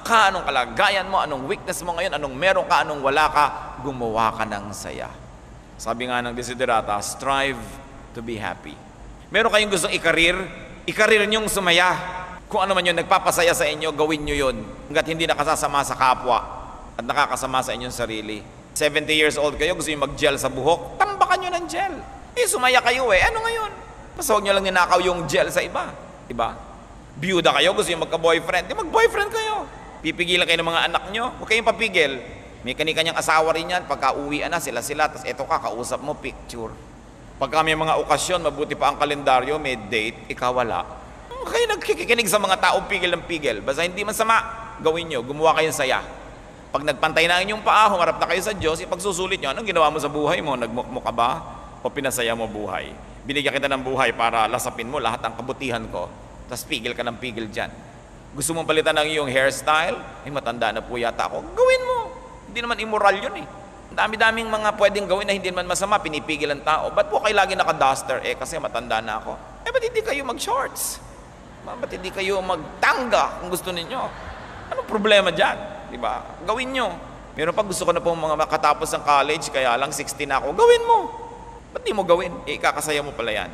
ka, anong kalagayan mo, anong weakness mo ngayon, anong meron ka, anong wala ka, gumawa ka ng saya. Sabi nga ng Desiderata, strive to be happy. Meron kayong gustong ikarir niyong sumaya. Kung ano man yun, nagpapasaya sa inyo, gawin niyo yun. Hanggat hindi nakasasama sa kapwa at nakakasama sa inyong sarili. 70 years old kayo, gusto niyo mag-gel sa buhok, tambakan niyo ng gel. Sumaya kayo Ano ngayon? Basta huwag niyo lang ninakaw yung gel sa iba. Diba? Biyuda kayo, gusto niyo magka-boyfriend, mag-boyfriend kayo. Pipigilan kayo ng mga anak niyo, huwag kayong papigil. May kanya-kanyang asawa rin yan, pagka uwian na sila-sila, tapos eto ka, kausap mo, picture. Pagka may mga okasyon, mabuti pa ang kalendaryo, may date, ikaw wala. Kayo nagkikinig sa mga tao, pigil ng pigil. Basta hindi masama, gawin nyo, gumawa kayong saya. Pag nagpantay na inyong paa, humarap na kayo sa Diyos, ipagsusulit nyo, anong ginawa mo sa buhay mo? Nagmukmuk ka ba? O pinasaya mo buhay? Binigyan kita ng buhay para lasapin mo lahat ng kabutihan ko, tapos pigil ka ng pigil dyan. Gusto mong palitan ng iyong hairstyle? Matanda na po yata ako. Gawin mo. Hindi naman immoral yun Dami-daming mga pwedeng gawin na hindi naman masama, pinipigil ang tao. Ba't po kayo lagi naka-duster? Kasi matanda na ako. Ba't hindi kayo mag-shorts? Ba't hindi kayo magtanga kung gusto ninyo? Anong problema dyan? Diba? Gawin nyo. Meron pa gusto ko na po mga makatapos ng college, kaya lang 16 na ako. Gawin mo. Ba't di mo gawin? Ikakasaya mo pala yan.